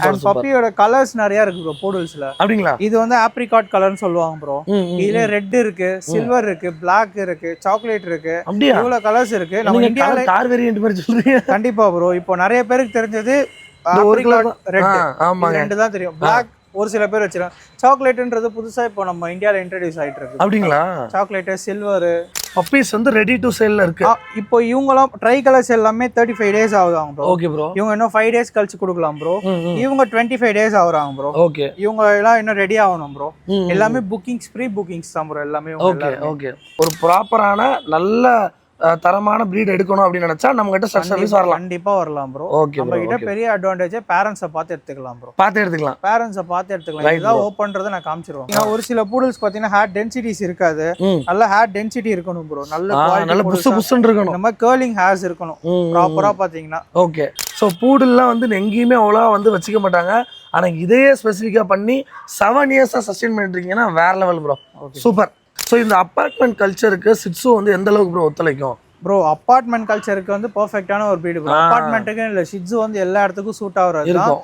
And பப்பியோட colours நிறைய இருக்கு bro போடல்ஸ்ல. அப்படிங்களா? இது வந்து ஆப்ரிகாட் கலர்னு சொல்லுவாங்க ப்ரோ. இதுல ரெட் இருக்கு, சில்வர் இருக்கு, பிளாக் இருக்கு, சாக்லேட் இருக்கு. இவ்வளவு கலர்ஸ் இருக்கு. நம்ம இந்தியால கார் வேரியன்ட் மாதிரி சொல்றீங்க. கண்டிப்பா ப்ரோ. இப்போ நிறைய பேருக்கு தெரிஞ்சது ஆப்ரிகாட் ரெட். ஆமாங்க, ரெண்டு தான் தெரியும். பிளாக் ஒரு சில பேர் வச்சிருக்காங்க. சாக்லேட்ன்றது புதுசா இப்போ நம்ம இந்தியால இன்ட்ரோடியூஸ் ஆயிட்டு இருக்கு. அப்படிங்களா? சாக்லேட், சில்வர் பப்பீஸ் வந்து ரெடி டு சேல்ல இருக்கு. இப்போ இவங்கலாம் ட்ரை கலர்ஸ் எல்லாமே 35 டேஸ் ஆகுதாங்க ப்ரோ. Okay bro. இவங்க இன்னும் 5 டேஸ் கழிச்சு கொடுக்கலாம் ப்ரோ. இவங்க 25 டேஸ் ஆகுறாங்க ப்ரோ. ஓகே. இவங்க எல்லாம் இன்னும் ரெடி ஆகணும் ப்ரோ. எல்லாமே புக்கிங்ஸ், ப்ரீ புக்கிங்ஸ் தான் ப்ரோ எல்லாமே. Okay okay. ஒரு ப்ராப்பரான நல்ல தரமான பிரீட் எடுக்கணும் அப்படின்னு நினைச்சா நம்ம கிட்ட சர்வீஸ் வரலாம். கண்டிப்பா வரலாம் ப்ரோ. ஓகே. நம்ம கிட்ட பெரிய அட்வான்டேஜ் பேரண்ட்ஸை பார்த்து எடுத்துக்கலாம் ப்ரோ. பேரண்ட்ஸை பார்த்து எடுத்துக்கலாம். இதான் ஓப்பன்றதை நான் காமிச்சிருவேன். ஒரு சில பூடல்ஸ் பாத்தீங்கன்னா ஹேர் டென்சிட்டிஸ் இருக்காது. நல்ல ஹேர் டென்சிட்டி இருக்கணும் ப்ரோ. நல்ல புசு புசுன்னு இருக்கணும். நம்ம கர்லிங் ஹேர்ஸ் இருக்கணும் ப்ராப்பரா பாத்தீங்கன்னா. ஓகே. ஸோ பூடெல்லாம் வந்து எங்கேயுமே அவ்வளோ வந்து வச்சுக்க மாட்டாங்க. ஆனால் இதையே ஸ்பெசிஃபிக்காக பண்ணி 7 இயர்ஸாக சஸ்டெயின் பண்ணிட்டு இருக்கீங்கன்னா வேற லெவல் ப்ரோ. சூப்பர். ஸோ இந்த அப்பார்ட்மெண்ட் கல்ச்சருக்கு சிட்ஸு வந்து எந்த அளவுக்கு ப்ரோ ஒத்துழைக்கும்? ப்ரோ அப்பார்ட்மெண்ட் கல்ச்சருக்கு வந்து பெர்ஃபெக்ட்டான ஒரு பிரீடு ப்ரோ. அப்பார்ட்மெண்ட்டுக்கு இல்ல, ஷிட்ஸு வந்து எல்லா இடத்துக்கும் சூட் ஆகுறது தான்.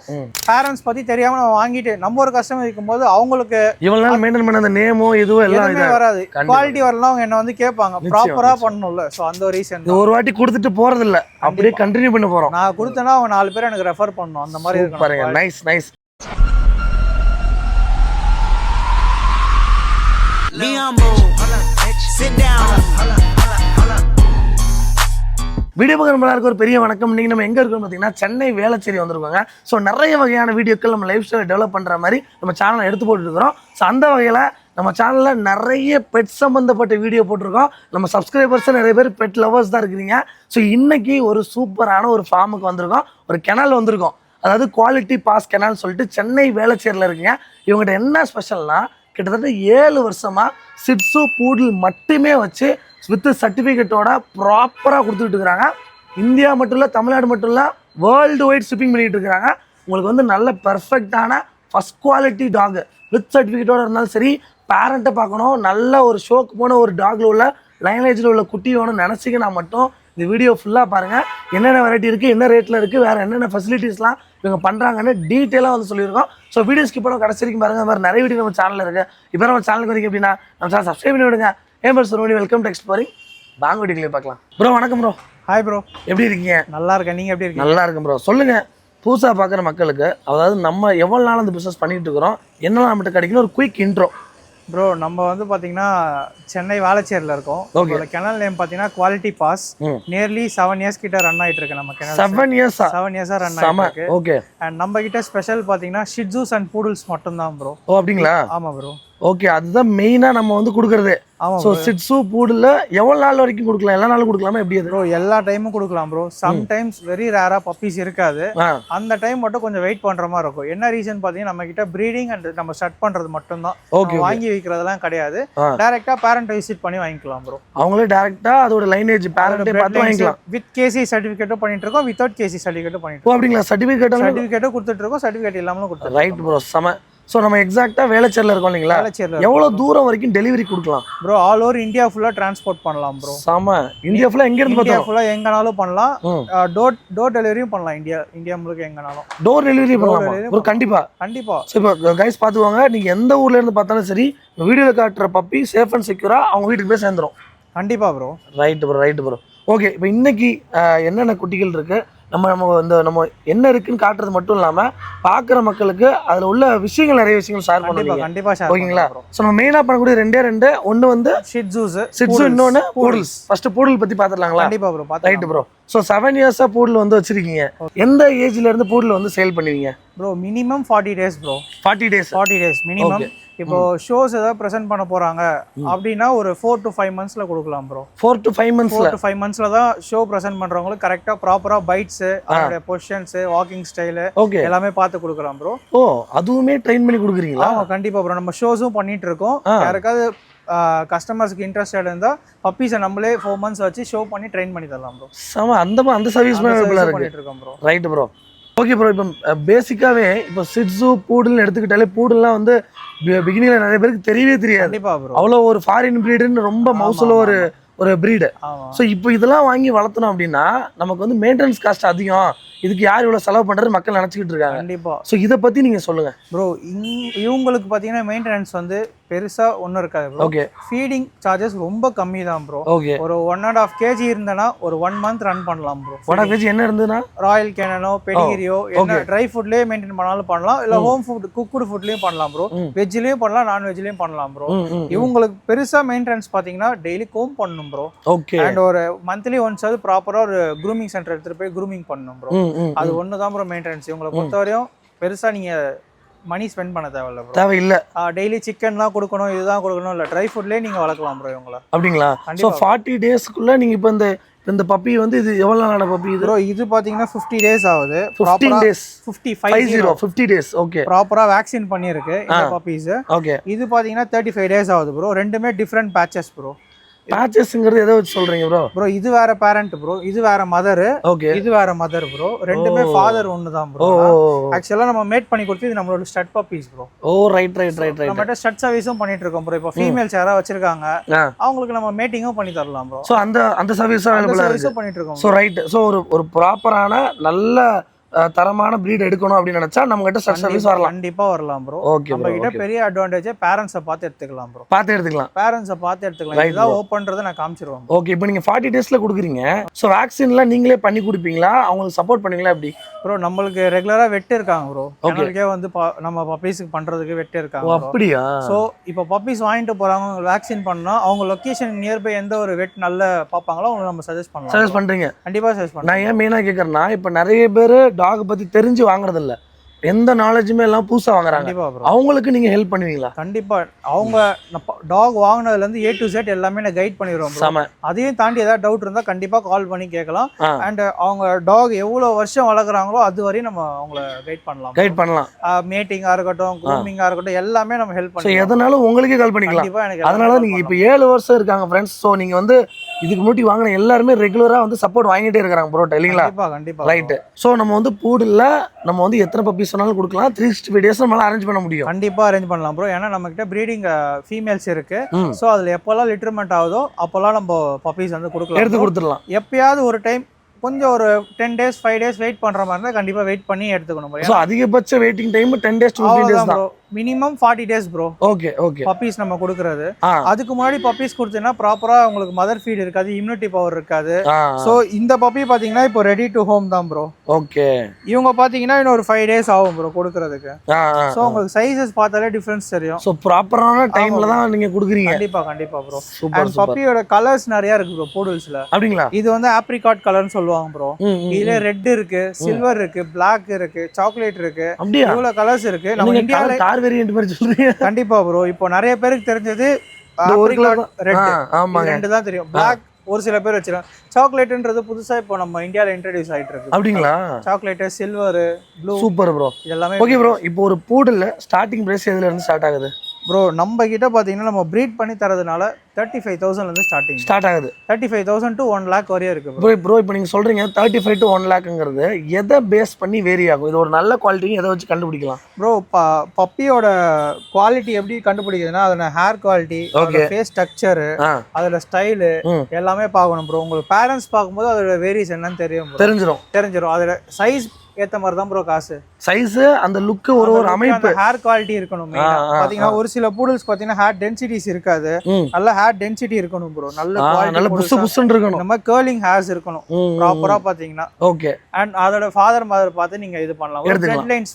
பேரண்ட்ஸ் பத்தி தெரியாம நம்ம வாங்கிட்டு நம்ம ஒரு கஸ்டமர் இருக்கும்போது அவங்களுக்கு இவ்வளவு நாள் மெயின்டைன் பண்ண அந்த நேமோ இதுவோ எல்லாம் வராது. குவாலிட்டி வரலாம். அவங்க என்ன வந்து கேட்பாங்க, ப்ராப்பரா பண்ணணும்ல. ஸோ அந்த ஒரு ரீசன். ஒரு வாட்டி கொடுத்துட்டு போறது இல்ல, அப்படியே கண்டினியூ பண்ண போறோம். நான் கொடுத்தேன்னா அவங்க 4 பேர் எனக்கு ரெஃபர் பண்ணணும். அந்த மாதிரி பாருங்க. Nice nice. வீடியோ பார்க்குற எல்லாருக்கும் ஒரு பெரிய வணக்கம். நீங்கள் நம்ம எங்கே இருக்கோம்னு பார்த்தீங்கன்னா சென்னை வேளச்சேரி வந்திருக்கோங்க. ஸோ நிறைய வகையான வீடியோக்கள் நம்ம லைஃப் ஸ்டைலை டெவலப் பண்ணுற மாதிரி நம்ம சேனலை எடுத்து போட்டுருக்கிறோம். ஸோ அந்த வகையில் நம்ம சேனலில் நிறைய பெட் சம்மந்தப்பட்ட வீடியோ போட்டிருக்கோம். நம்ம சப்ஸ்கிரைபர்ஸை நிறைய பேர் பெட் லவர்ஸ் தான் இருக்கிறீங்க. ஸோ இன்றைக்கி ஒரு சூப்பரான ஒரு ஃபார்முக்கு வந்திருக்கோம். ஒரு கெனால் வந்திருக்கோம். அதாவது குவாலிட்டி பாஸ் கெனால் சொல்லிட்டு சென்னை வேளச்சேரியில் இருக்குங்க. இவங்ககிட்ட என்ன ஸ்பெஷல்னா, கிட்டத்தட்ட 7 வருஷமாக சிட்ஸு பூடில் மட்டுமே வச்சு வித் சர்டிஃபிகேட்டோட ப்ராப்பராக கொடுத்துட்டு இருக்கிறாங்க. இந்தியா மட்டும் இல்லை, தமிழ்நாடு மட்டும் இல்லை, வேர்ல்டு வைட் ஷிப்பிங் பண்ணிகிட்டு இருக்கிறாங்க. உங்களுக்கு வந்து நல்ல பெர்ஃபெக்டான ஃபஸ்ட் குவாலிட்டி டாக் வித் சர்டிஃபிகேட்டோட இருந்தாலும் சரி, பேரண்ட்டை பார்க்கணும், நல்ல ஒரு ஷோக்கு போன ஒரு டாகில் உள்ள லைனேஜில் உள்ள குட்டி வேணும்னு நினச்சிங்கன்னா மட்டும் இந்த வீடியோ ஃபுல்லாக பாருங்கள். என்னென்ன வெரைட்டி இருக்குது, என்ன ரேட்டில் இருக்குது, வேறு என்னென்ன ஃபெசிலிட்டிஸ்லாம் இவங்க பண்ணுறாங்கன்னு டீட்டெயிலாக வந்து சொல்லியிருக்கோம். ஸோ வீடியோ ஸ்கிப் பண்ண கடைசி வரைக்கும் பாருங்கள். அந்த மாதிரி நிறைய வீடியோ நம்ம சேனலில் இருக்குது. இப்போ நம்ம சேனலுக்கு வரைக்கும் எப்படின்னா நம்ம சேனல் சப்ஸ்கிரைப் பண்ணி விடுங்க. Welcome to exploring. வாங்க வீடியோக்களை பார்க்கலாம். ப்ரோ வணக்கம் ப்ரோ. Hi bro. எப்படி இருக்கீங்க? நல்லா இருக்கேன். நீங்கள் எப்படி இருக்கீங்க? நல்லா இருக்கேன் ப்ரோ. சொல்லுங்கள், புதுசாக பார்க்குற மக்களுக்கு, அதாவது நம்ம எவ்வளோ நாள் அந்த பிஸ்னஸ் பண்ணிகிட்டு இருக்கிறோம், என்னெல்லாம் நம்மகிட்ட கிடைக்கணும், ஒரு குயிக் இன்ட்ரோ. ப்ரோ நம்ம வந்து பார்த்தீங்கன்னா சென்னை வேளச்சேரியில் இருக்கோம். ஓகே. கெனல் நேம் பார்த்தீங்கன்னா குவாலிட்டி பாஸ். நியர்லி 7 இயர்ஸ் கிட்ட ரன் ஆகிட்டு இருக்கு நம்ம கெனல். 7 இயர்ஸா ரன் ஆகிட்டு இருக்கு. ஓகே. அண்ட் நம்ம கிட்ட ஸ்பெஷல் பார்த்தீங்கன்னா ஷிட்ஸூஸ் அண்ட் பூடல்ஸ் மட்டும்தான் ப்ரோ. ஓ அப்படிங்களா? ஆமாம் ப்ரோ. ஓகே, அதுதான் மெயினாக நம்ம வந்து கொடுக்குறது. ஸோ சிட்ஸு பூடில் எவ்வளோ நாள் வரைக்கும் கொடுக்கலாம்? எல்லா நாளும் கொடுக்கலாமா? எப்படி அது ப்ரோ? எல்லா டைமும் கொடுக்கலாம் ப்ரோ. சம்டைம்ஸ் வெரி ரேராக பப்பீஸ் இருக்காது. அந்த டைம் மட்டும் கொஞ்சம் வெயிட் பண்ணுற மாதிரி இருக்கும். என்ன ரீசன் பார்த்தீங்கன்னா, நம்ம கிட்ட ப்ரீடிங் அண்ட் நம்ம ஸ்டார்ட் பண்ணுறது மட்டும்தான். வாங்கி வைக்கிறதெல்லாம் கிடையாது. டேரெக்டாக பேரண்ட் விசிட் பண்ணி வாங்கிக்கலாம் ப்ரோ. அவங்களே டேரெக்டாக அதோட லைனேஜ் பேரண்ட்டே பார்த்து வாங்கிக்கலாம். வித் கேசி சர்டிஃபிகேட்டும் பண்ணிட்டு இருக்கோம், வித்வுட் கேசி சர்டிஃபிகேட்டும் பண்ணிட்டு இருக்கோம். அப்படிங்களா? சர்டிஃபிகேட்டும் கொடுத்துட்டு இருக்கோம், சர்டிஃபிகேட் இல்லாமலும் கொடுத்துருக்கோம். ரைட் ப்ரோ, செம. ஸோ நம்ம எக்ஸாக்டாக வேளச்சேரியில் இருக்கோம் இல்லைங்களா? எவ்வளோ தூரம் வரைக்கும் டெலிவரி கொடுக்கலாம் ப்ரோ? ஆல் ஓவர் இந்தியா ஃபுல்லாக டிரான்ஸ்போர்ட் பண்ணலாம் ப்ரோ. செம. இந்தியா ஃபுல்லாக எங்கேருந்து இந்தியா ஃபுல்லாக எங்கனாலும் பண்ணலாம். டோர் டெலிவரியும் பண்ணலாம். இந்தியா முழுக்க எங்கனாலும் டோர் டெலிவரி பண்ணலாம் ப்ரோ. கண்டிப்பாக. ஸோ இப்போ கைஸ் பார்த்துவாங்க, நீங்கள் எந்த ஊர்ல இருந்து பார்த்தாலும் சரி, வீடியோவில் காட்டுற பப்பி சேஃப் அண்ட் செக்யூராக அவங்க வீட்டுக்கு போய் சேர்ந்துடும். கண்டிப்பாக ப்ரோ. Right bro. ஓகே. இப்போ இன்னைக்கு என்னென்ன குட்டிகள் இருக்குது, நம்ம என்ன இருக்குன்னு காட்டுறது மட்டும் இல்லாமல் பார்க்குற மக்களுக்கு அதில் உள்ள விஷயங்கள், நிறைய விஷயங்கள் ஷேர் பண்ணுவீங்க. கண்டிப்பாக. ஓகேங்களா? ஸோ நம்ம மெயினாக பண்ணக்கூடிய ரெண்டு ஒன்று வந்து ஷிட்ஸு, இன்னொன்று பூடல்ஸ். ஃபர்ஸ்ட் பூடல் பற்றி பார்த்துடலாங்களா? கண்டிப்பாக ப்ரோ. Right bro. ஸோ 7 இயர்ஸாக பூடல் வந்து வச்சிருக்கீங்க. எந்த ஏஜ்ல இருந்து பூடல் வந்து சேல் பண்ணுவீங்க bro? Minimum 40 days bro. 40 days minimum. இப்போ ஷோஸ் ஏதாவது பிரசன்ட் பண்ண போறாங்க அப்படின்னா ஒரு 4 to 5 monthsல கொடுக்கலாம் ப்ரோ. 4 to 5 monthsல தான் ஷோ பிரசன்ட் பண்றவங்களுக்கு கரெக்டா ப்ராப்பரா பைட்ஸ், அவங்களுடைய பொசிஷன்ஸ், வாக்கிங் ஸ்டைல் எல்லாமே பார்த்து கொடுக்கலாம் ப்ரோ. ஓ, அதுவுமே ட்ரெயின் பண்ணி கொடுக்குறீங்களா? ஆமா கண்டிப்பா ப்ரோ. நம்ம ஷோஸும் பண்ணிட்டு இருக்கோம். யாருக்காவது கஸ்டமர்ஸ்க்கு இன்ட்ரெஸ்டட் இருந்தா பப்பீஸை நம்மளே 4 months வச்சு ஷோ பண்ணி ட்ரெயின் பண்ணி தரலாம் ப்ரோ. சம. அந்த சர்வீஸ் பண்ணிட்டு இருக்கோம் bro. Right bro. Okay bro. இப்போ பேசிக்காவே இப்போ சிட்ஸு பூடல்னு எடுத்துக்கிட்டாலே, பூடல்லாம் வந்து பிகினிங்ல நிறைய பேருக்கு தெரியவே தெரியாது. கண்டிப்பா ப்ரோ. அவ்வளோ ஒரு ஃபாரின் பிரீடுன்னு ரொம்ப மவுசுல ஒரு பிரீடு. ஸோ இப்போ இதெல்லாம் வாங்கி வளர்த்தணும் அப்படின்னா நமக்கு வந்து மெயின்டெனன்ஸ் காஸ்ட் அதிகம், இதுக்கு யார் இவ்வளவு செலவு பண்றது மக்கள் நினைச்சிட்டு இருக்காங்க. கண்டிப்பா. ஸோ இதை பத்தி நீங்க சொல்லுங்க ப்ரோ. இவங்களுக்கு பாத்தீங்கன்னா மெயின்டெனன்ஸ் வந்து பெருசா ஒன்றும் இருக்காது ப்ரோ. ஓகே. ஃபீடிங் சார்ஜஸ் ரொம்ப கம்மி தான் ப்ரோ. ஓகே. ஒரு 1.5 kg இருந்தனா ஒரு 1 month ரன் பண்ணலாம் ப்ரோ. 1.5 kg என்ன இருந்ததுன்னா ராயல் கேனனோ பெடிகிரியோ என்ன ட்ரை ஃபுட்லயே மெயின்டைன் பண்ணாலும் பண்ணலாம், இல்ல ஹோம் ஃபுட் குக்குடு ஃபுட்லயும் பண்ணலாம் ப்ரோ. வெஜ்லயும் பண்ணலாம், நான் வெஜ்லயும் பண்ணலாம் ப்ரோ. இவங்களுக்கு பெருசா மெயின்டெனன்ஸ் பாத்தீங்கன்னா டெய்லி கோம் பண்ணணும் ப்ரோ. ஓகே. அண்ட் ஒரு மந்த்லி ஒன்ஸ் அது ப்ராப்பரா ஒரு க்ரூமிங் சென்டர் எடுத்துட்டு போய் க்ரூமிங் பண்ணணும் ப்ரோ. அது ஒன்று தான் ப்ரோ மெயின்டெனன்ஸ். இவங்களை பொறுத்தவரையும் பெருசா நீங்க மணி ஸ்பெண்ட் பண்ண தேவையில்ல ப்ரோ. தேவையில்லை. டெய்லி சிக்கன்லாம் கொடுக்கணும், இதுதான் கொடுக்கணும் இல்லை, ட்ரை ஃபுட்லேயே நீங்கள் வளர்க்கலாம் ப்ரோ இவங்கள. அப்படிங்களா? ஸோ 40 daysக்குள்ள நீங்கள் இப்போ இந்த பப்பி வந்து இது எவ்வளோ நாளான பப்பி இது? ப்ரோ இது பார்த்தீங்கன்னா 50 days ஆகுது. 15 days. 50 days. ஓகே. ப்ராப்பராக வேக்சின் பண்ணியிருக்கு இந்த பப்பீஸ். ஓகே. இது பார்த்தீங்கன்னா 35 days ஆகுது ப்ரோ. ரெண்டுமே டிஃப்ரெண்ட் பேச்சஸ் ப்ரோ. பேச்சஸ்ங்கிறது எதை வச்சு சொல்றீங்க ப்ரோ? ப்ரோ இது வேற பேரண்ட் ப்ரோ, இது வேற மதர். ஓகே. இது வேற மதர் ப்ரோ. ரெண்டுமே ஃபாதர் ஒன்னு தான் ப்ரோ. ஆக்சுவலா நம்ம மேட் பண்ணி கொடுத்து இது நம்மளோட ஸ்டட் பப்பீஸ் ப்ரோ. ஓ ரைட். நம்மகிட்ட ஸ்டட் சர்வீஸும் பண்ணிட்டு இருக்கோம் ப்ரோ. இப்போ ஃபீமேல்ஸ் யாராவது வச்சிருக்காங்க அவங்களுக்கு நம்ம மேட்டிங்கும் பண்ணி தரலாம் ப்ரோ. ஸோ அந்த சர்வீஸும் அவைலபிளா இருக்கு. பண்ணிட்டு இருக்கோம். So right. ஸோ ஒரு ப்ராப்பரான நல்ல தரமான பிரீட் எடுக்கணும் அப்படின்னு நினைச்சா நம்ம கிட்ட ஸ்டட் சர்வீஸ் வரலாம். கண்டிப்பா வரலாம் ப்ரோ. ஓகே. நம்ம கிட்ட பெரிய அட்வான்டேஜ் பேரண்ட்ஸை பார்த்து எடுத்துக்கலாம் ப்ரோ. பேரண்ட்ஸை பார்த்து எடுத்துக்கலாம். இதான் ஓபன்ன்றதை நான் காமிச்சிருவேன். ஓகே. இப்போ நீங்க 40 daysல கொடுக்குறீங்க. ஸோ வேக்சின்லாம் நீங்களே பண்ணி கொடுப்பீங்களா, அவங்களுக்கு சப்போர்ட் பண்ணுவீங்களா எப்படி? ப்ரோ நம்மளுக்கு ரெகுலரா வெட்டு இருக்காங்க ப்ரோ. நம்மளுக்கே வந்து நம்ம பப்பீஸ்க்கு பண்றதுக்கு வெட்டு இருக்காங்க. அப்படியா? ஸோ இப்போ பப்பீஸ் வாங்கிட்டு போறாங்க வேக்சின் பண்ணா அவங்க லொகேஷன் நியர்பை எந்த ஒரு வெட் நல்ல பார்ப்பாங்களோ அவங்க நம்ம சஜஸ்ட் பண்ணலாம். சஜஸ்ட் பண்றீங்க? கண்டிப்பா சஜஸ்ட் பண்ணலாம். நான் ஏன் மெயினா கேட்கறேன்னா இப்போ நிறைய பேர் டாக் பத்தி தெரிஞ்சு வாங்குறது இல்ல, எந்த நாலேஜுமே எல்லாம் புதுசா வாங்குறாங்க. அவங்களுக்கு நீங்க ஹெல்ப் பண்ணுவீங்களா? கண்டிப்பா. அவங்க டாக் வாங்கினதுல இருந்து A to Z எல்லாமே நான் கைட் பண்ணிடுவோம். அதையும் தாண்டி ஏதாவது டவுட் இருந்தா கண்டிப்பா கால் பண்ணி கேட்கலாம். அண்ட் அவங்க டாக் எவ்வளவு வருஷம் வளர்க்குறாங்களோ அது வரையும் நம்ம அவங்கள கைட் பண்ணலாம். மேட்டிங்கா இருக்கட்டும், க்ரூமிங்கா இருக்கட்டும், எல்லாமே நம்ம ஹெல்ப் பண்ணலாம். எதனாலும் உங்களுக்கே கால் பண்ணிக்கலாம். அதனால நீங்க இப்ப 7 வருஷம் இருக்காங்க ஃப்ரெண்ட்ஸ். ஸோ நீங்க வந்து இதுக்கு முன்னாடி வாங்கின எல்லாருமே ரெகுலரா வந்து சப்போர்ட் வாங்கிட்டே இருக்காங்க ப்ரோ, இல்லைங்களா? கண்டிப்பா. ரைட். ஸோ நம்ம வந்து பூடுல நம்ம வந்து எத்தனை பப்பீஸ் சொன்னாலும் கொடுக்கலாம். 365 days நம்மளால அரேஞ்ச் பண்ண முடியும். கண்டிப்பா அரேஞ்ச் பண்ணலாம் ப்ரோ. ஏன்னா நம்ம கிட்ட ப்ரீடிங் ஃபீமேல்ஸ் இருக்கு. ஸோ அதுல எப்பெல்லாம் லிட்டர்மெண்ட் ஆகுதோ அப்பெல்லாம் நம்ம பப்பீஸ் வந்து எடுத்து கொடுத்துடலாம். எப்பயாவது ஒரு டைம் கொஞ்சம் ஒரு 10 days 5 days வெயிட் பண்ற மாதிரி இருந்தா கண்டிப்பா வெயிட் பண்ணி எடுத்துக்கணும். சோ அதிகபட்ச waiting time 10 days to 15 days தான். Minimum 40 days bro. Okay. Puppies நம்ம கொடுக்கிறது. அதுக்கு முன்னாடி பப்பீஸ் கொடுத்தீங்கன்னா ப்ராப்பரா உங்களுக்கு மதர் ஃபீட் இருக்காது, இம்யூனிட்டி பவர் இருக்காது. சோ இந்த பப்பி பாத்தீங்கன்னா இப்போ ரெடி டு ஹோம் தான் ப்ரோ. ஓகே. இவங்க பாத்தீங்கன்னா இன்னும் ஒரு 5 days ஆகும் ப்ரோ கொடுக்கிறதுக்கு. சோ உங்களுக்கு சைஸஸ் பார்த்தாலே டிஃபரன்ஸ் தெரியும். சோ ப்ராப்பரான டைம்ல தான் நீங்க கொடுக்குறீங்க. கண்டிப்பா ப்ரோ. அண்ட் பப்பியோட கலர்ஸ் நிறைய இருக்கு ப்ரோ போடல்ஸ்ல. அப்படிங்களா? இது வந்து ஆப்ரிகாட் கலர்னு சொல்லுவாங்க ப்ரோ. இதுல ரெட் இருக்கு, சில்வர் இருக்கு, பிளாக் இருக்கு, சாக்லேட் இருக்கு, இவ்வளவு கலர்ஸ் இருக்கு. நம்ம இந்தியால கார் வேரியன்ட் மாதிரி சொல்றீங்க. கண்டிப்பா ப்ரோ. இப்போ நிறைய பேருக்கு தெரிஞ்சது ஆப்ரிகாட் ரெட். ஆமா ரெட் தான் தெரியும். பிளாக் ஒரு சில பேர் வச்சிருக்காங்க. சாக்லேட்ன்றது புதுசா இப்போ நம்ம இந்தியால இன்ட்ரோடியூஸ் ஆயிட்டு இருக்கு. அப்படிங்களா? Chocolate, silver, blue. Super bro. இதெல்லாம் ஓகே ப்ரோ. இப்போ ஒரு பூடல்ல ஸ்டார்டிங் பிரைஸ் எதுல இருந்து ஸ்டார்ட் ஆகுது ப்ரோ? நம்ம கிட்ட பாத்தீங்கன்னா நம்ம ப்ரீட் பண்ணி தரதுனால 35,000 ல இருந்து ஸ்டார்ட் ஆகுது. 35,000 to 1 lakh வரையும் இருக்கு ப்ரோ. இப்போ நீங்க சொல்றீங்க 35 to 1 lakhங்கிறது எதை பேஸ் பண்ணி வேரி ஆகும்? இது ஒரு நல்ல குவாலிட்டி எதை வச்சு கண்டுபிடிக்கலாம் ப்ரோ? பப்பியோட குவாலிட்டி எப்படி கண்டுபிடிக்குதுன்னா அதோட ஹேர் குவாலிட்டி, ஃபேஸ் ஸ்ட்ரக்சர், அதோட ஸ்டைலு எல்லாமே பார்க்கணும் ப்ரோ. உங்களுக்கு பேரண்ட்ஸ் பார்க்கும்போது அதோட வேரியஸ் என்னன்னு தெரிஞ்சிடும். அதோட சைஸ் ஏத்த மாதிரி தான் ப்ரோ காசு. சைஸ், அந்த லுக், ஒரு அமைப்பு, ஹேர் குவாலிட்டி இருக்கணும். பாத்தீங்கன்னா ஒரு சில பூடல்ஸ் பாத்தீங்கன்னா ஹேர் டென்சிட்டிஸ் இருக்காது. நல்ல ஹேர் டென்சிட்டி இருக்கணும் ப்ரோ. நல்ல புஷ் புஷ்ன்னு இருக்கணும். நம்ம கர்லிங் ஹேர்ஸ் இருக்கணும் ப்ராப்பரா பாத்தீங்கன்னா. ஓகே. அண்ட் அதோட ஃபாதர் மதர் பார்த்து நீங்க இது பண்ணலாம். ஹெட்லைன்ஸ்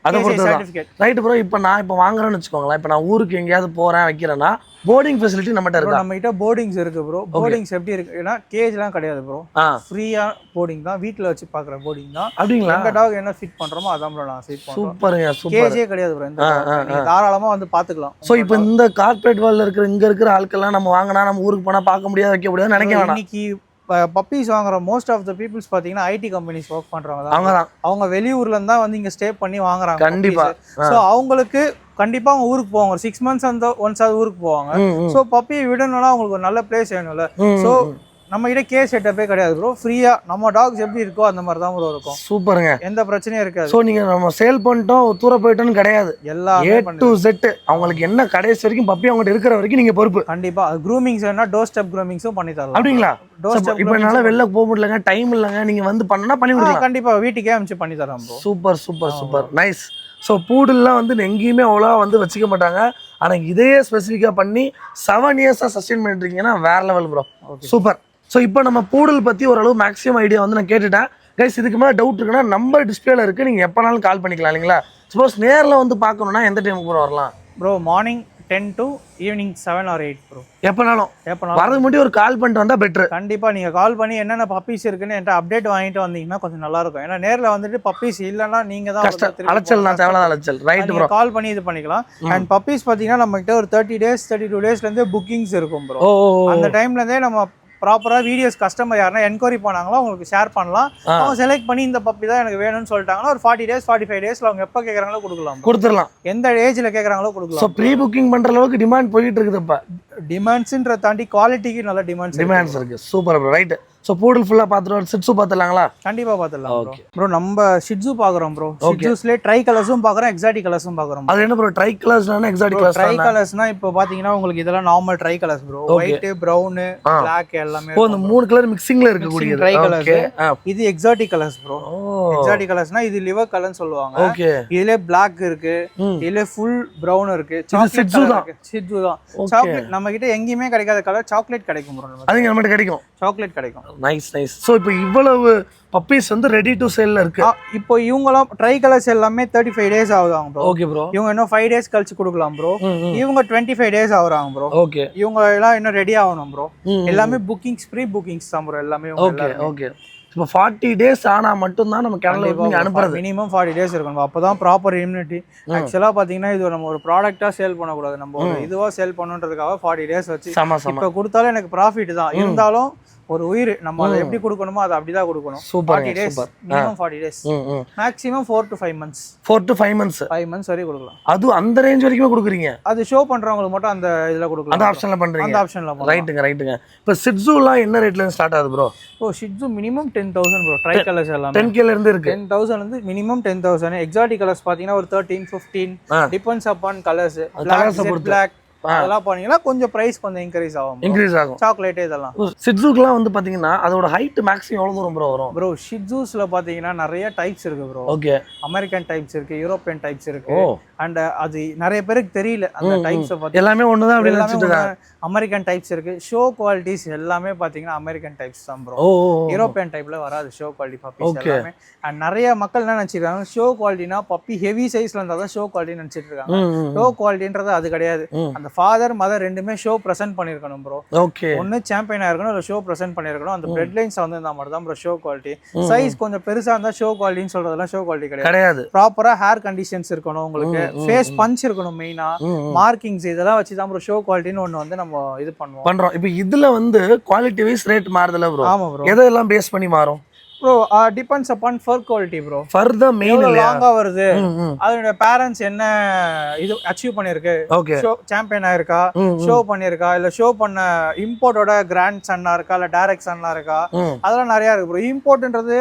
அதை பொறுத்து ரைட் ப்ரோ. இப்போ நான் வாங்குறேன்னு வச்சுக்கோங்களேன். இப்போ நான் ஊருக்கு எங்கேயாவது போறேன் வைக்கிறேன்னா போர்டிங் ஃபெசிலிட்டி நம்மகிட்ட இருக்கு. நம்ம கிட்ட போர்டிங்ஸ் இருக்கு ப்ரோ. போர்டிங்ஸ் எப்படி இருக்குன்னா கேஜ்லாம் கிடையாது ப்ரோ. ஃப்ரீயா போர்டிங் தான். வீட்ல வச்சு பாக்குற போர்டிங் தான். அப்படிங்களா? எங்க டாக் என்ன ஃபிட் பண்றோமோ அதான் ப்ரோ நான் ஃபிட் பண்றோம். சூப்பருங்க. கேஜே கிடையாது ப்ரோ. நீங்க தாராளமா வந்து பாத்துக்கலாம். சோ இப்போ இந்த கார்ப்பரேட் வால்ல இருக்கிற ஆட்கள்லாம் நம்ம வாங்கினா நம்ம ஊருக்கு போனா பார்க்க முடியாது, வைக்க முடியாது நினைக்க வேணாம். இன்னைக்கு பப்பீஸ் வாங்குற மோஸ்ட் ஆஃப் த பீப்புள்ஸ் பாத்தீங்கன்னா ஐடி கம்பெனிஸ் ஒர்க் பண்றவங்க. அவங்க வெளியூர்ல இருந்தா வந்து இங்க ஸ்டே பண்ணி வாங்குறாங்க. கண்டிப்பா. சோ அவங்களுக்கு கண்டிப்பா அவங்க ஊருக்கு போவாங்க. 6 months ஒன்ஸ் ஊருக்கு போவாங்க. சோ பப்பியை விடணும்னா அவங்களுக்கு ஒரு நல்ல பிளேஸ் வேணும்ல. சோ நம்ம கிட்ட கேஸ் செட்டப்பே கிடையாது ப்ரோ. ஃப்ரீயா நம்ம டாக்ஸ் எப்படி இருக்கோ அந்த மாதிரி தான் ப்ரோ இருக்கும். சூப்பருங்க. எந்த பிரச்சனையும் இருக்காது. ஸோ நீங்க நம்ம சேல் பண்ணிட்டோம் தூர போயிட்டோம்னு கிடையாது. எல்லாம் A to Z அவங்களுக்கு என்ன கடைசி வரைக்கும் பப்பி அவங்ககிட்ட இருக்கிற வரைக்கும் நீங்க பொறுப்பு. கண்டிப்பா. க்ரூமிங்ஸ் வேணா டோர் ஸ்டெப் க்ரூமிங்ஸும் பண்ணி தரலாம். அப்படிங்களா? இப்போ என்னால வெளில போக முடியலங்க, டைம் இல்லைங்க, நீங்க வந்து பண்ணா பண்ணி கொடுக்கலாம். கண்டிப்பா வீட்டுக்கே அனுப்பிச்சு பண்ணி தரோம் bro. Super super super nice. So பூடெல்லாம் வந்து எங்கேயுமே அவ்வளோ வந்து வச்சுக்க மாட்டாங்க. ஆனால் இதையே ஸ்பெசிஃபிக்காக பண்ணி 7 இயர்ஸாக சஸ்டெயின் பண்ணிட்டுருக்கீங்கன்னா வேற லெவல் ப்ரோ. சூப்பர். ஸோ இப்போ நம்ம பூடல் பற்றி ஓரளவு மேக்ஸிமம் ஐடியா வந்து நான் கேட்டுட்டேன். கைஸ் இதுக்கு மேலே டவுட் இருக்குன்னா நம்பர் டிஸ்பிளேல இருக்குது, நீங்கள் எப்போனாலும் கால் பண்ணிக்கலாம் இல்லைங்களா? சப்போஸ் நேரில் வந்து பார்க்கணுன்னா எந்த டைமுக்கு ப்ரோ வரலாம்? Bro morning 10 to evening 7 or 8 bro. எப்போனாலும் வரதுக்கு முன்னாடி ஒரு கால் பண்ணிட்டு வந்தால் பெட்ரு. கண்டிப்பாக நீங்கள் கால் பண்ணி என்னென்ன பப்பீஸ் இருக்குன்னு என்கிட்ட அப்டேட் வாங்கிட்டு வந்தீங்கன்னா கொஞ்சம் நல்லா இருக்கும். ஏன்னா நேரில் வந்துட்டு பப்பீஸ் இல்லைன்னா நீங்கள் தான் அலைச்சல் தான், தேவையான அலைச்சல். Right bro. கால் பண்ணி இது பண்ணிக்கலாம். அண்ட் பப்பீஸ் பார்த்தீங்கன்னா நம்மகிட்ட ஒரு 30 days 32 daysலேருந்து புக்கிங்ஸ் இருக்கும் ப்ரோ. அந்த டைம்லேருந்தே நம்ம ப்ராப்பராக வீடியோஸ் கஸ்டமர் யாருன்னா என்கொயரி பண்ணாங்களோ அவங்களுக்கு ஷேர் பண்ணலாம். அவங்க செலக்ட் பண்ணி இந்த பப்பி தான் எனக்கு வேணும்னு சொல்லிட்டாங்கன்னா ஒரு 40 days 45 daysல அவங்க எப்போ கேட்குறாங்களோ கொடுத்துடலாம். எந்த ஏஜில் கேட்குறாங்களோ கொடுக்கலாம். ஸோ ப்ரீ புக்கிங் பண்ணுற அளவுக்கு டிமாண்ட் போயிட்டு இருக்குது. இப்போ டிமாண்ட்ஸ்ன்ற தாண்டி குவாலிட்டிக்கு நல்ல டிமாண்ட்ஸ் இருக்கு. Super bro. Right. So poodle ஃபுல்லாக பார்த்துட்டு ஷிட்ஸு பார்த்துலாங்களா? கண்டிப்பாக பார்த்துலாம். Okay bro. நம்ம ஷிட்ஸு பார்க்குறோம் ப்ரோ. ஷிட்ஸுஸ்லேயே ட்ரை கலர்ஸும் பார்க்குறோம், எக்ஸாட்டிக் கலர்ஸும் பார்க்குறோம். அது என்ன ப்ரோ ட்ரை கலர்ஸ்னா? Exotic colours. ட்ரை கலர்ஸ்னா இப்போ பார்த்தீங்கன்னா உங்களுக்கு இதெல்லாம் normal tri colours bro. White, brown, black எல்லாமே. ஓ, அந்த 3 கலர் மிக்சிங்ல இருக்கக்கூடிய ட்ரை கலர்ஸ். இது எக்ஸாட்டிக் கலர்ஸ் ப்ரோ. எக்ஸாட்டிக் கலர்ஸ்னா இது லிவர் கலர்னு சொல்லுவாங்க. ஓகே. இதுல பிளாக் இருக்கு, இதுல ஃபுல் ப்ரௌன் இருக்கு. ஷிட்ஸு தான். சாக்லேட் நம்ம கிட்ட எங்கேயுமே கிடைக்காத கலர் சாக்லேட் கிடைக்கும் ப்ரோ. அது நம்ம கிட்ட கிடைக்கும். சாக்லேட் கிடைக்கும். Nice nice. ஸோ இப்போ இவ்வளவு பப்பீஸ் வந்து ரெடி டு சேல்ல இருக்கு. இப்போ இவங்கலாம் ட்ரை கலர்ஸ் எல்லாமே 35 days ஆகுதாங்க ப்ரோ. Okay bro. இவங்க இன்னும் 5 days கழிச்சு கொடுக்கலாம் ப்ரோ. இவங்க 25 days ஆகுறாங்க ப்ரோ. ஓகே. இவங்க எல்லாம் இன்னும் ரெடி ஆகணும் ப்ரோ. எல்லாமே புக்கிங்ஸ் ப்ரீ புக்கிங்ஸ் தான் ப்ரோ எல்லாமே. Okay okay. இப்போ 40 days ஆனா மட்டும் தான் நம்ம கேனல்ல அனுப்புறது. மினிமம் 40 days இருக்கணும். அப்பதான் ப்ராப்பர் இம்யூனிட்டி. ஆக்சுவலா பாத்தீங்கன்னா இது நம்ம ஒரு ப்ராடக்ட்டா சேல் பண்ண கூடாது. நம்ம ஒரு இதுவா சேல் பண்ணனும்ன்றதுக்காக 40 days வச்சு இப்ப கொடுத்தாலும் எனக்கு ப்ராஃபிட் தான். இருந்தாலும் ஒரு உயிர் நம்ம அதை எப்படி கொடுக்கணுமோ அதை அப்படிதான் கொடுக்கணும். 40 days minimum 40 days maximum 4 to 5 months. 4 to 5 months வரை கொடுக்கலாம். அது அந்த ரேஞ்ச் வரைக்கும் கொடுக்குறீங்க? அது ஷோ பண்றவங்களுக்கு மட்டும் அந்த இதுல கொடுக்கலாம். அந்த ஆப்ஷன்ல பண்றீங்க? அந்த ஆப்ஷன்ல பண்ணலாம். ரைட்டுங்க ரைட்டுங்க. இப்போ ஷிட்ஸுலாம் என்ன ரேட்ல இருந்து ஸ்டார்ட் ஆகுது ப்ரோ? ஓ, shih tzu minimum 10,000 bro. Tri colours எல்லாம் 10K ல இருந்து இருக்கு. 10,000 இருந்து மினிமம் 10,000. எக்ஸாட்டிக் கலர்ஸ் பாத்தீங்கன்னா ஒரு 13 15 டிபெண்ட்ஸ் அப்பான் கலர்ஸ். பிளாக் அதெல்லாம் பண்ணீங்கன்னா கொஞ்சம் பிரைஸ் கொஞ்சம் இன்க்ரீஸ் ஆகும். சாக்லேட் இதெல்லாம். ஷிட்ஸுக்குலாம் வந்து பாத்தீங்கன்னா அதோட ஹைட் மேக்ஸிமம் எவ்வளவு தூரம் ப்ரோ வரும்? ப்ரோ ஷிட்ஸுஸ்ல பாத்தீங்கன்னா நிறைய டைப்ஸ் இருக்கு ப்ரோ. ஓகே. அமெரிக்கன் டைப்ஸ் இருக்கு, யூரோப்பியன் டைப்ஸ் இருக்கு. அண்ட் அது நிறைய பேருக்கு தெரியல அந்த டைப்ஸ் பத்தி. எல்லாமே ஒண்ணுதான் அப்படி நினைச்சிட்டு இருக்காங்க. அமெரிக்கன் டைப்ஸ் இருக்கு. ஷோ குவாலிட்டிஸ் எல்லாமே பாத்தீங்கன்னா அமெரிக்கன் டைப்ஸ் தான் ப்ரோ. யூரோப்பியன் டைப்ல வராது ஷோ குவாலிட்டி பப்பீஸ் எல்லாமே. அண்ட் நிறைய மக்கள் என்ன நினைச்சிருக்காங்க, ஷோ குவாலிட்டினா பப்பி ஹெவி சைஸ்ல இருந்தா தான் ஷோ குவாலிட்டி நினைச்சிட்டு இருக்காங்க. ஷோ குவாலிட்டின்றது அது கிடையாது. அந்த ஃபாதர் மதர் ரெண்டுமே ஷோ பிரசன்ட் பண்ணிருக்கணும் ப்ரோ. ஓகே. ஒன்னு சாம்பியனா இருக்கணும், இல்ல ஷோ பிரசன்ட் பண்ணிருக்கணும். அந்த பிளட் லைன்ஸ் வந்து இருந்தா மட்டும் தான் ப்ரோ ஷோ குவாலிட்டி. சைஸ் கொஞ்சம் பெருசா இருந்தா ஷோ குவாலிட்டின்னு சொல்றதெல்லாம் ஷோ குவாலிட்டி கிடையாது. ப்ராப்பரா ஹேர் கண்டிஷன்ஸ் இருக்கணும், உங்களுக்கு ஃபேஸ் பஞ்ச் இருக்கணும், மெயினா மார்க்கிங்ஸ் இதெல்லாம் வச்சு தான் ப்ரோ ஷோ குவாலிட்டின்னு ஒன்னு வந்து நம்ம இது பண்றோம். இப்போ இதுல வந்து குவாலிட்டி வைஸ் ரேட் மாறுதுல ப்ரோ? ஆமா ப்ரோ. எதெல்லாம் பேஸ் பண்ணி மாறும் bro? Depends upon fur quality bro. Fur the main லாங்கா வருது, அதோட பேரண்ட்ஸ் என்ன இது அச்சீவ் பண்ணிருக்கு, ஷோ சாம்பியன் ஆயிருக்கா, ஷோ பண்ணிருக்கா, இல்ல ஷோ பண்ண இம்போர்ட்டோட கிராண்ட் சன்னா இருக்கா, இல்ல டைரக்ட் சன்னா இருக்கா, அதெல்லாம் நிறைய இருக்கு ப்ரோ. இம்போர்ட்ன்றது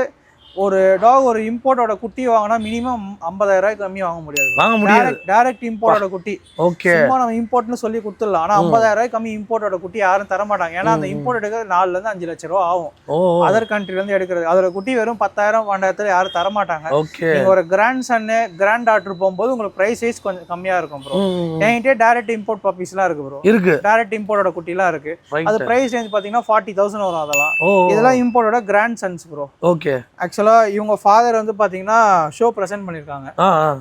ஒரு டாக் ஒரு இம்போர்ட்டோட குட்டி வாங்கினா மினிமம் 50,000 ரூபாய்க்கு கம்மி வாங்க முடியாது. டைரக்ட் இம்போர்ட்டோட குட்டி. ஓகே. சும்மா நம்ம இம்போர்ட்னு சொல்லி கொடுத்துடலாம். ஆனா 50,000 ரூபாய்க்கு கம்மி இம்போர்ட்டோட குட்டி யாரும் தர மாட்டாங்க. ஏன்னா அந்த இம்போர்ட் எடுக்கிறது 4 இருந்து 5 லட்சம் ரூபா ஆகும். அதர் கண்ட்ரில இருந்து எடுக்கிறது. அதோட குட்டி வெறும் 10,000 12,000 யாரும் தர மாட்டாங்க. நீங்க ஒரு கிராண்ட் சன்னு கிராண்ட் டாட்டர் போகும்போது உங்களுக்கு பிரைஸ் வைஸ் கொஞ்சம் கம்மியா இருக்கும் ப்ரோ. என்கிட்ட டைரக்ட் இம்போர்ட் பப்பீஸ் எல்லாம் இருக்கு ப்ரோ. இருக்கு டைரக்ட் இம்போர்ட்டோட குட்டி எல்லாம் இருக்கு. அது பிரைஸ் ரேஞ்ச் பாத்தீங்கன்னா 40,000 வரும். அதெல்லாம் இதெல்லாம் இம்போர்ட்டோட கிராண்ட் சன்ஸ் ப்ரோ. ஓகே. ஆக்சுவலா இவங்க ஃபாதர் வந்து பாத்தீங்கன்னா ஷோ பிரசன்ட் பண்ணிருக்காங்க.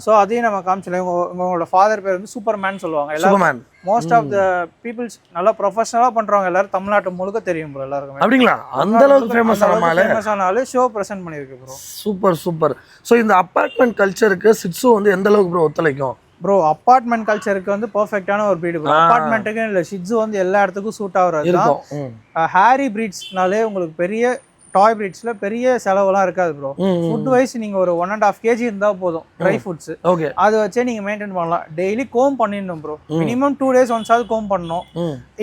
சோ அதையும் நம்ம காமிச்சல. உங்களோட ஃபாதர் பேர் வந்து சூப்பர்மேன் சொல்லுவாங்க. எல்லாரும் மோஸ்ட் ஆஃப் த பீப்பிள்ஸ் நல்லா ப்ரொஃபஷனலா பண்றவங்க எல்லாரும் தமிழ்நாட்டு முழுக்க தெரியும் ப்ரோ எல்லாருக்கும். அப்படிங்களா? அந்த அளவுக்கு ஃபேமஸான ஆளு ஷோ பிரசன்ட் பண்ணிருக்கு ப்ரோ. Super super. சோ இந்த அபார்ட்மெண்ட் கல்ச்சருக்கு சிட்ஸு வந்து எந்த அளவுக்கு ப்ரோ ஒத்துழைக்கும்? ப்ரோ அபார்ட்மெண்ட் கல்ச்சருக்கு வந்து பெர்ஃபெக்ட்டான ஒரு பிரீடு ப்ரோ. அபார்ட்மெண்ட்டுக்கு இல்ல ஷிட்ஸு வந்து எல்லா இடத்துக்கும் சூட் ஆகுறது தான். ஹேரி பிரீட்ஸ்னாலே உங்களுக்கு பெரிய டாய் பிரீட்ஸ்ல பெரிய செலவுலாம் இருக்காது ப்ரோ. ஃபுட் வைஸ் நீங்க ஒரு 1.5 kg இருந்தா போதும் ட்ரை ஃபுட்ஸ். ஓகே. அதை வச்சே நீங்க மெயின்டைன் பண்ணலாம். டெய்லி கோம் பண்ணிடணும் ப்ரோ. மினிமம் 2 days ஒன்ஸ் ஆகுது கோம் பண்ணணும்.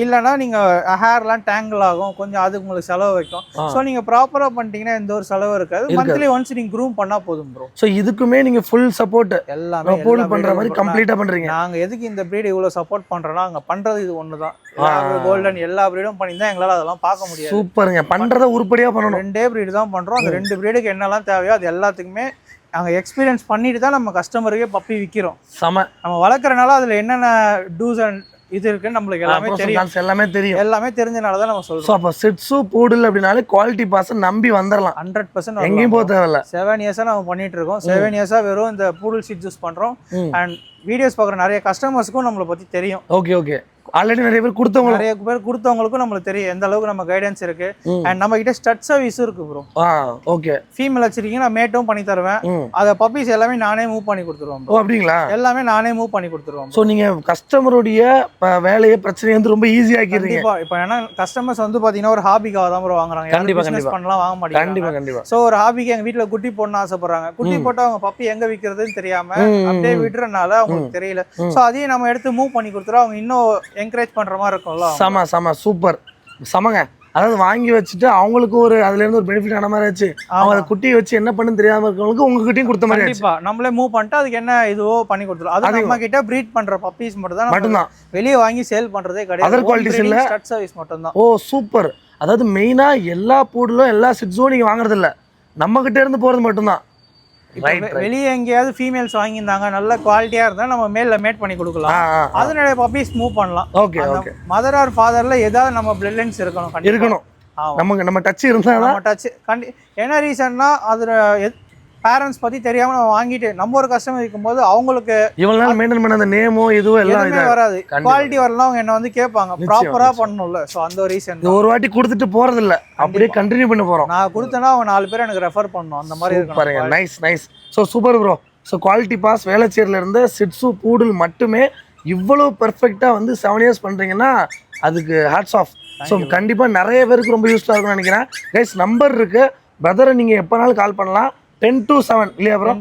இல்லைன்னா நீங்க ஹேர்லாம் டேங்கிள் ஆகும், கொஞ்சம் அதுக்கு உங்களுக்கு செலவு வைக்கும். ஸோ நீங்க ப்ராப்பரா பண்ணிட்டீங்கன்னா எந்த ஒரு செலவு இருக்காது. மந்த்லி ஒன்ஸ் நீங்க க்ரூம் பண்ணா போதும் ப்ரோ. ஸோ இதுக்குமே நீங்க ஃபுல் சப்போர்ட் எல்லாமே பண்ற மாதிரி கம்ப்ளீட்டா பண்றீங்க. நாங்க எதுக்கு இந்த பிரீட் இவ்வளவு சப்போர்ட் பண்றோம்னா அங்க பண்றது இது ஒண்ணுதான். கோல்டன் எல்லா பிரீடும் பண்ணிதான் எங்களால அதெல்லாம் பார்க்க முடியாது. சூப்பருங்க. பண்றத உருப்படியா பண்ணணும். 2 பிரீடு தான் பண்றோம். அந்த 2 பிரீடுக்கு என்னெல்லாம் தேவையோ அது எல்லாத்துக்குமே நாங்க எக்ஸ்பீரியன்ஸ் பண்ணிட்டு தான் நம்ம கஸ்டமருக்கே பப்பி விக்கிறோம். நம்ம வளர்க்கறனால அதுல என்னென்ன டூஸ் அண்ட் இது இருக்குன்னு நம்மளுக்கு எல்லாமே தெரியும். எல்லாமே தெரிஞ்சனால தான் நம்ம சொல்றோம். அப்ப சிட்சு பூடல் அப்படினாலே குவாலிட்டி பாஸ் நம்பி வந்துடலாம். 100% எங்கேயும் போக தேவையில்ல. 7 இயர்ஸா நம்ம பண்ணிட்டு இருக்கோம். 7 இயர்ஸா வெறும் இந்த பூடல் ஷீட் யூஸ் பண்றோம். அண்ட் வீடியோஸ் பார்க்குற நிறைய கஸ்டமர்ஸ்க்கும் நம்மளை பத்தி தெரியும். ஓகே. ஆல்ரெடி நிறைய பேர் கொடுத்தவங்களுக்கும் நம்மளுக்கு தெரியும் எந்த அளவுக்கு நம்ம கைடன்ஸ் இருக்கு. அண்ட் நம்ம கிட்ட ஸ்டட் சர்வீஸும் இருக்கு ப்ரோ. ஓகே. ஃபீமேல் வச்சிருக்கீங்க, நான் மேட்டும் பண்ணி தருவேன். அத பப்பீஸ் எல்லாமே நானே மூவ் பண்ணி கொடுத்துருவோம். அப்படிங்களா? எல்லாமே நானே மூவ் பண்ணி கொடுத்துருவோம். ஸோ நீங்க கஸ்டமருடைய வேலையை பிரச்சனையை வந்து ரொம்ப ஈஸியா ஆக்கிடுறீங்க. இப்போ ஏன்னா கஸ்டமர்ஸ் வந்து பாத்தீங்கன்னா ஒரு ஹாபிக்காக தான் ப்ரோ வாங்குறாங்க. பிசினஸ் பண்ணலாம் வாங்க மாட்டாங்க. கண்டிப்பா. ஸோ ஒரு ஹாபிக்கு எங்க வீட்டுல குட்டி போடணும்னு ஆசைப்படுறாங்க. குட்டி போட்டு அவங்க பப்பி எங்க விற்கிறதுன்னு தெரியாம அப்படியே விடுறதுனால அவங்களுக்கு தெரியல. ஸோ அதையும் நம்ம எடுத்து மூவ் பண்ணி கொடுத்துறோம். அவங்க இன்னும் என்கரேஜ் பண்ற மாதிரி இருக்கும்ல. சம சூப்பர் சமங்க. அதாவது வாங்கி வச்சுட்டு அவங்களுக்கு ஒரு அதுல இருந்து ஒரு பெனிஃபிட் ஆன மாதிரி ஆச்சு. அவங்க அதை குட்டியை வச்சு என்ன பண்ணுன்னு தெரியாம இருக்கவங்களுக்கு உங்ககிட்டயும் கொடுத்த மாதிரி. கண்டிப்பா நம்மளே மூவ் பண்ணிட்டு அதுக்கு என்ன இதுவோ பண்ணி கொடுத்துரும். அது நம்ம கிட்ட ப்ரீட் பண்ற பப்பீஸ் மட்டும் தான் வெளியே வாங்கி சேல் பண்றதே கிடையாது. அதர் குவாலிட்டிஸ் இல்ல, ஸ்டட் சர்வீஸ் மட்டும் தான். ஓ சூப்பர். அதாவது மெயினா எல்லா பூடலும் எல்லா சிட்ஸும் நீங்க வாங்குறது இல்ல, நம்ம கிட்ட இருந்து போறது மட்டும் தான். வெளியே எங்கேயாவது ஃபீமேல்ஸ் வாங்கியிருந்தாங்க நல்ல குவாலிட்டியா இருந்தா நம்ம மேல மேட் பண்ணி கொடுக்கலாம். அதனால பப்பீஸ் மூவ் பண்ணலாம். ஓகே. மதர் ஆர் ஃபாதர்ல ஏதாவது நம்ம பிளட் லைன்ஸ் இருக்கணும். நம்ம டச் இருந்தா நம்ம டச் என்ன ரீசன்னா அதுல பேரண்ட்ஸ் பத்தி தெரியாம நம்ம வாங்கிட்டு நம்ம ஒரு கஸ்டமர் இருக்கும்போது அவங்களுக்கு இவ்வளவு நாள் மெயின்டைன் பண்ண அந்த நேமோ இதுவோ எல்லாம் வராது. குவாலிட்டி வரலாம் அவங்க என்ன வந்து கேட்பாங்க. ப்ராப்பரா பண்ணணும்ல. சோ அந்த ஒரு ரீசன். ஒரு வாட்டி கொடுத்துட்டு போறது இல்ல, அப்படியே கண்டினியூ பண்ண போறோம். நான் கொடுத்தேன்னா அவங்க 4 பேர் எனக்கு ரெஃபர் பண்ணணும். அந்த மாதிரி இருக்கு பாருங்க. Nice. So super bro. So quality boss வேளச்சேரியில இருந்து சிட்சு பூடல் மட்டுமே இவ்வளவு பெர்ஃபெக்டா வந்து 7 இயர்ஸ் பண்றீங்கன்னா அதுக்கு ஹேட்ஸ் ஆஃப். ஸோ கண்டிப்பா நிறைய பேருக்கு ரொம்ப யூஸ்ஃபுல்லா இருக்கும்னு நினைக்கிறேன். கைஸ் நம்பர் இருக்கு, பிரதரை நீங்க எப்பனாலும் கால் பண்ணலாம். 10 to 7 இல்லையா ப்ரோ?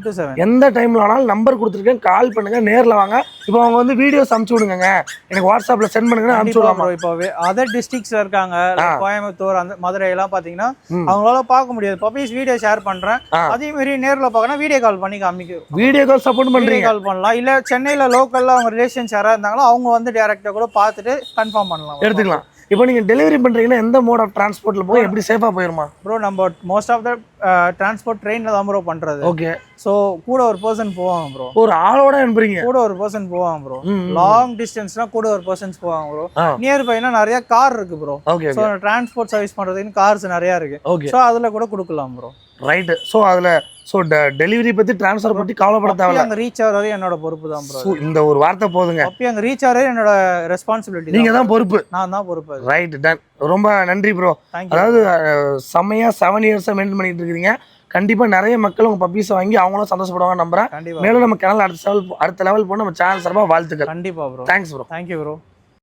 எந்த டைம்ல வேணாலும் நம்பர் கொடுத்துருக்கேன், கால் பண்ணுங்க, நேர்ல வாங்க. இப்போ அவங்க வந்து வீடியோஸ் அனுப்பிச்சு விடுங்க, எனக்கு வாட்ஸ்அப்ல சென்ட் பண்ணுங்க, அனுப்பிச்சு விடலாம். இப்போ அதர் டிஸ்ட்ரிக்ட்ஸ்ல இருக்காங்க, கோயம்புத்தூர் அந்த மதுரை எல்லாம் பாத்தீங்கன்னா அவங்களால பார்க்க முடியாது. பப்பீஸ் வீடியோ ஷேர் பண்றேன், அதே மாதிரி நேர்ல பார்க்கணும், வீடியோ கால் பண்ணி காமிக்க. வீடியோ கால் சப்போர்ட் பண்றீங்க, கால் பண்ணலாம். இல்ல சென்னையில லோக்கல்ல அவங்க ரிலேஷன்ஸ் யாரா இருந்தாங்களோ அவங்க வந்து டைரக்டா கூட பார்த்துட்டு கன்ஃபார்ம் பண்ணலாம், எடுத்துக்கலாம். இப்போ நீங்க டெலிவரி பண்றீங்கன்னா எந்த மோட் ஆஃப் டிரான்ஸ்போர்ட்ல போய் எப்படி சேஃபா போயிருமா ப்ரோ? நம்ம மோஸ்ட் ஆஃப் த டிரான்ஸ்போர்ட் ட்ரெயின்ல தான் ப்ரோ பண்றது. ஓகே. சோ கூட ஒரு பர்சன் போவாங்க ப்ரோ. ஒரு ஆளோட அனுப்புறீங்க? கூட ஒரு பர்சன் போவாங்க ப்ரோ. லாங் டிஸ்டன்ஸ்னா கூட ஒரு பர்சன்ஸ் போவாங்க ப்ரோ. நியர் பைனா நிறைய கார் இருக்கு ப்ரோ. சோ டிரான்ஸ்போர்ட் சர்வீஸ் பண்றதுக்கு கார்ஸ் நிறைய இருக்கு. சோ அதுல கூட கொடுக்கலாம் ப்ரோ. ரைட். சோ அதுல சோ டெலிவரி பத்தி டிரான்ஸ்ஃபர் பத்தி கவலைப்பட தேவையில்ல. அங்க ரீச் ஆவறது என்னோட பொறுப்பு தான் ப்ரோ. இந்த ஒரு வார்த்தை போதுங்க. அப்ப அங்க ரீச் ஆவறது என்னோட ரெஸ்பான்சிபிலிட்டி. நீங்க தான் பொறுப்பு. நான் தான் பொறுப்பு. Right, done. ரொம்ப நன்றி ப்ரோ. அதாவது செம்மையா 7 இயர்ஸா மெயின்டைன் பண்ணிட்டு இருக்கீங்க. கண்டிப்பா நிறைய மக்கள் உங்க பப்பீஸ் வாங்கி அவங்களும் சந்தோஷப்படுவாங்க நம்புறேன். மேலும் நம்ம சேனல் அடுத்த லெவல் போன நம்ம சேனல் சார்பா வாழ்த்துக்கள். கண்டிப்பா bro. Thanks bro. Thank you bro.